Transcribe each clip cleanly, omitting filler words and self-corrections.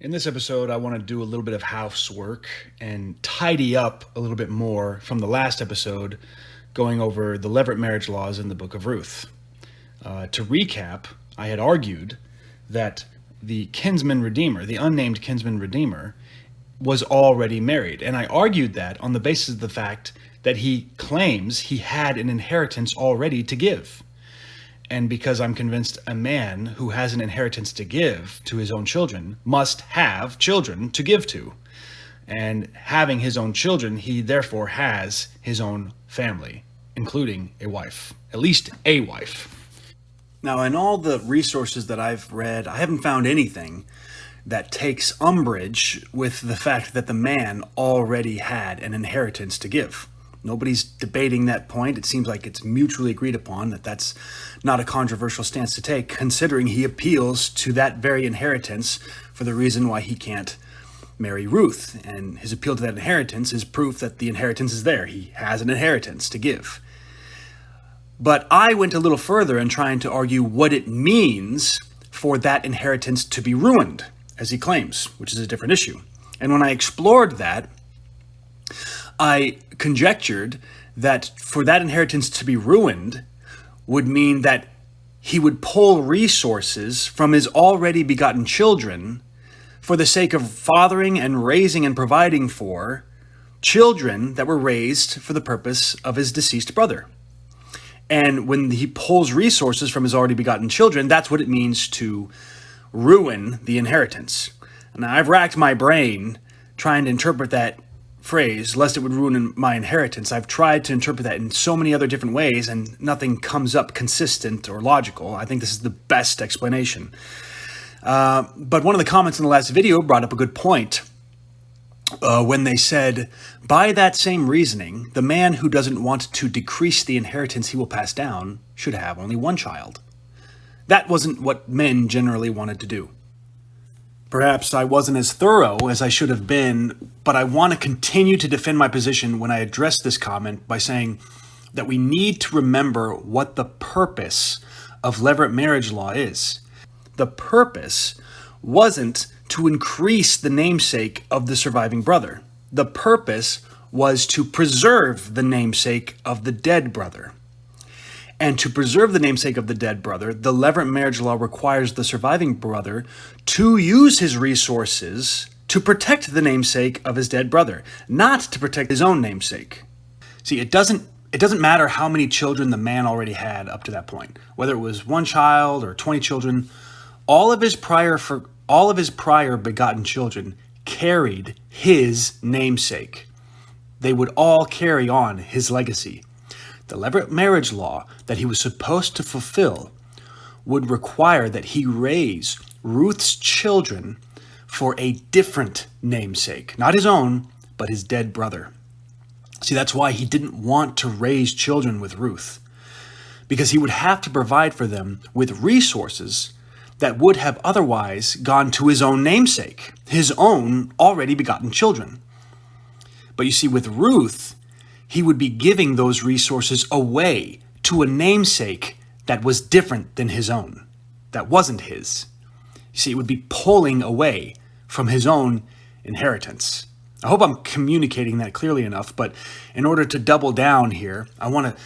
In this episode, I want to do a little bit of housework and tidy up a little bit more from the last episode, going over the levirate marriage laws in the book of Ruth. To recap, I had argued that the kinsman redeemer, the unnamed kinsman redeemer, was already married. And I argued that on the basis of the fact that he claims he had an inheritance already to give. And because I'm convinced a man who has an inheritance to give to his own children must have children to give to. And having his own children, he therefore has his own family, including a wife, at least a wife. Now, in all the resources that I've read, I haven't found anything that takes umbrage with the fact that the man already had an inheritance to give. Nobody's debating that point. It seems like it's mutually agreed upon that that's not a controversial stance to take, considering he appeals to that very inheritance for the reason why he can't marry Ruth. And his appeal to that inheritance is proof that the inheritance is there. He has an inheritance to give. But I went a little further in trying to argue what it means for that inheritance to be ruined, as he claims, which is a different issue. And when I explored that, I conjectured that for that inheritance to be ruined would mean that he would pull resources from his already begotten children for the sake of fathering and raising and providing for children that were raised for the purpose of his deceased brother. And when he pulls resources from his already begotten children, that's what it means to ruin the inheritance. Now, I've racked my brain trying to interpret that phrase, lest it would ruin my inheritance. I've tried to interpret that in so many other different ways, and nothing comes up consistent or logical. I think this is the best explanation. But one of the comments in the last video brought up a good point when they said, by that same reasoning, the man who doesn't want to decrease the inheritance he will pass down should have only one child. That wasn't what men generally wanted to do. Perhaps I wasn't as thorough as I should have been, but I want to continue to defend my position when I address this comment by saying that we need to remember what the purpose of levirate marriage law is. The purpose wasn't to increase the namesake of the surviving brother. The purpose was to preserve the namesake of the dead brother. And to preserve the namesake of the dead brother, the levirate marriage law requires the surviving brother to use his resources to protect the namesake of his dead brother, not to protect his own namesake. See, it doesn't matter how many children the man already had up to that point, whether it was one child or 20 children. All of his prior begotten children carried his namesake. They would all carry on his legacy. The levirate marriage law that he was supposed to fulfill would require that he raise Ruth's children for a different namesake, not his own, but his dead brother. See, that's why he didn't want to raise children with Ruth, because he would have to provide for them with resources that would have otherwise gone to his own namesake, his own already begotten children. But you see, with Ruth, he would be giving those resources away to a namesake that was different than his own, that wasn't his. You see, it would be pulling away from his own inheritance. I hope I'm communicating that clearly enough, but in order to double down here, I want to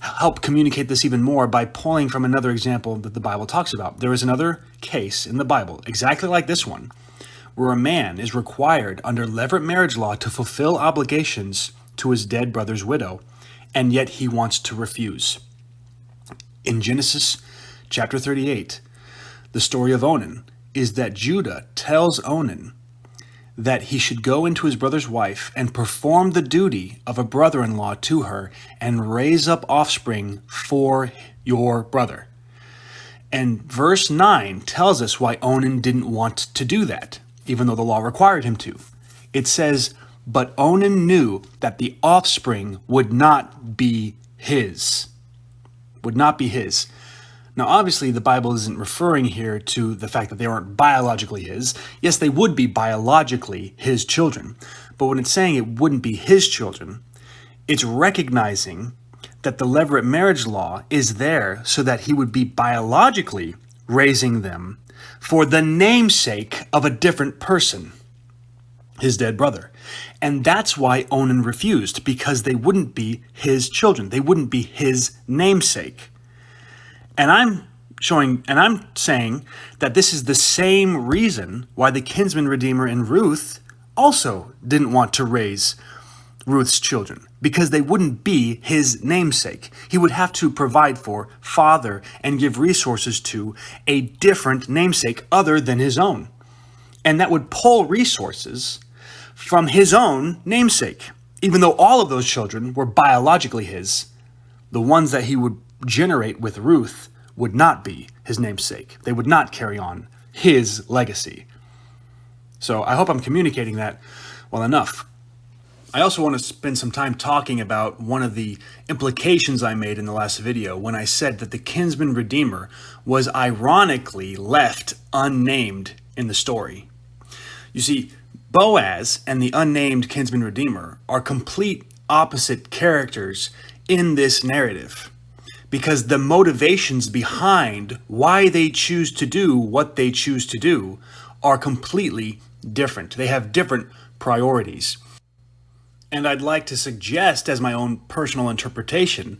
help communicate this even more by pulling from another example that the Bible talks about. There is another case in the Bible, exactly like this one, where a man is required under levirate marriage law to fulfill obligations to his dead brother's widow, and yet he wants to refuse. In Genesis chapter 38, the story of Onan is that Judah tells Onan that he should go into his brother's wife and perform the duty of a brother-in-law to her and raise up offspring for your brother. And verse 9 tells us why Onan didn't want to do that, even though the law required him to. It says, but Onan knew that the offspring would not be his. Would not be his. Now, obviously, the Bible isn't referring here to the fact that they aren't biologically his. Yes, they would be biologically his children. But when it's saying it wouldn't be his children, it's recognizing that the levirate marriage law is there so that he would be biologically raising them, for the namesake of a different person, his dead brother. And that's why Onan refused, because they wouldn't be his children. They wouldn't be his namesake. And I'm saying that this is the same reason why the kinsman redeemer in Ruth also didn't want to raise Ruth's children, because they wouldn't be his namesake. He would have to provide for, father, and give resources to a different namesake other than his own. And that would pull resources from his own namesake. Even though all of those children were biologically his, the ones that he would generate with Ruth would not be his namesake. They would not carry on his legacy. So I hope I'm communicating that well enough. I also want to spend some time talking about one of the implications I made in the last video when I said that the kinsman redeemer was ironically left unnamed in the story. You see, Boaz and the unnamed kinsman redeemer are complete opposite characters in this narrative, because the motivations behind why they choose to do what they choose to do are completely different. They have different priorities. And I'd like to suggest, as my own personal interpretation,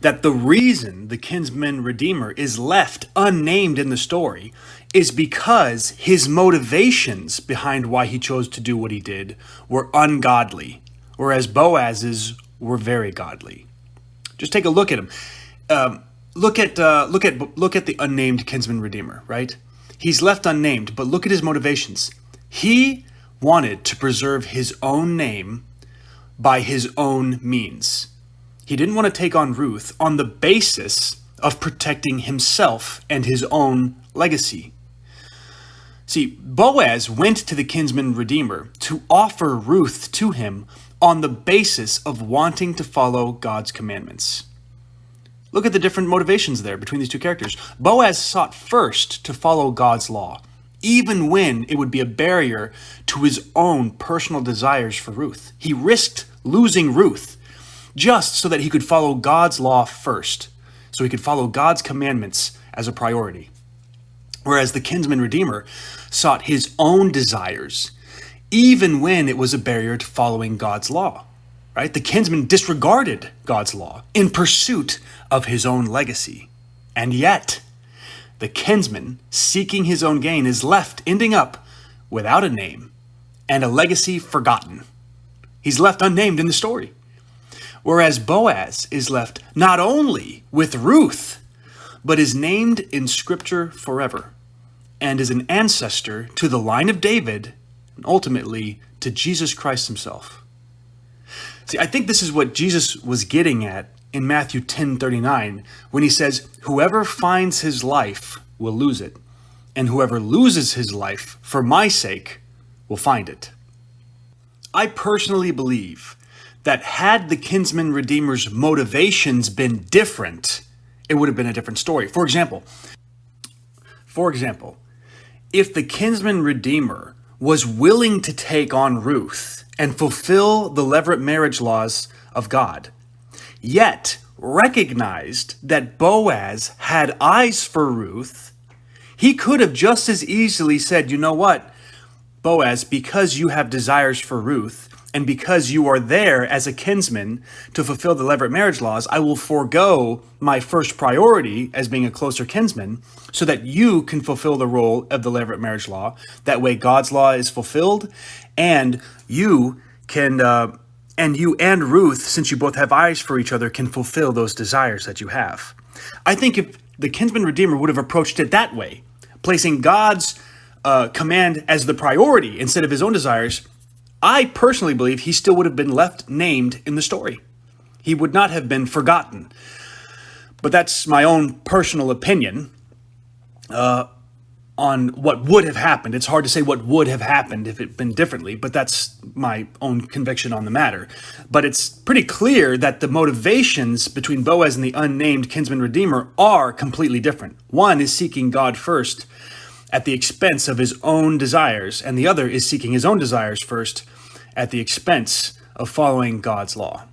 that the reason the kinsman redeemer is left unnamed in the story is because his motivations behind why he chose to do what he did were ungodly, whereas Boaz's were very godly. Just take a look at him. Look at the unnamed kinsman redeemer, right? He's left unnamed, but look at his motivations. He wanted to preserve his own name by his own means. He didn't want to take on Ruth on the basis of protecting himself and his own legacy. See, Boaz went to the kinsman redeemer to offer Ruth to him on the basis of wanting to follow God's commandments. Look at the different motivations there between these two characters. Boaz sought first to follow God's law, even when it would be a barrier to his own personal desires for Ruth. He risked losing Ruth just so that he could follow God's law first, so he could follow God's commandments as a priority. Whereas the kinsman redeemer sought his own desires, even when it was a barrier to following God's law. Right? The kinsman disregarded God's law in pursuit of his own legacy. And yet, the kinsman, seeking his own gain, is left ending up without a name and a legacy forgotten. He's left unnamed in the story. Whereas Boaz is left not only with Ruth, but is named in Scripture forever and is an ancestor to the line of David and ultimately to Jesus Christ himself. See, I think this is what Jesus was getting at in Matthew 10:39 when he says, "Whoever finds his life will lose it, and whoever loses his life for my sake will find it." I personally believe that had the kinsman redeemer's motivations been different, it would have been a different story. For example, if the kinsman redeemer was willing to take on Ruth and fulfill the levirate marriage laws of God, yet recognized that Boaz had eyes for Ruth, he could have just as easily said, "You know what, Boaz, because you have desires for Ruth, and because you are there as a kinsman to fulfill the levirate marriage laws, I will forego my first priority as being a closer kinsman so that you can fulfill the role of the levirate marriage law. That way God's law is fulfilled, and you can, and you and Ruth, since you both have eyes for each other, can fulfill those desires that you have." I think if the kinsman redeemer would have approached it that way, placing God's command as the priority instead of his own desires, I personally believe he still would have been left named in the story. He would not have been forgotten. But that's my own personal opinion on what would have happened. It's hard to say what would have happened if it had been differently, but that's my own conviction on the matter. But it's pretty clear that the motivations between Boaz and the unnamed kinsman redeemer are completely different. One is seeking God first at the expense of his own desires, and the other is seeking his own desires first at the expense of following God's law.